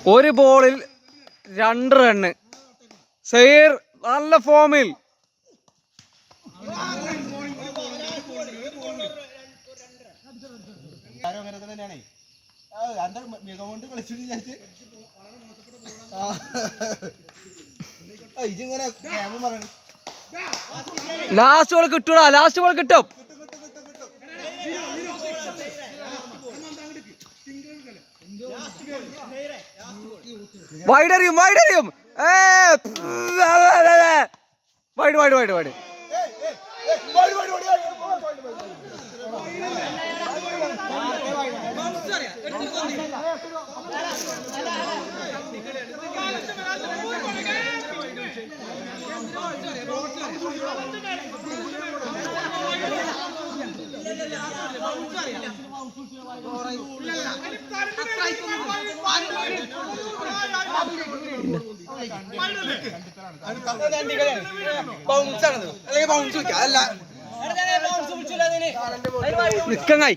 ഒരു ബോളിൽ 2 റണ്ണ്. സൈർ നല്ല ഫോമിൽ. ലാസ്റ്റ് ബോൾ കിട്ടൂടാ, ലാസ്റ്റ് ബോൾ കിട്ടും. വൈഡറിയും വൈഡറിയും വൈഡ് വൈഡ് വൈഡ് വൈഡ്. നിക്കങ്ങായി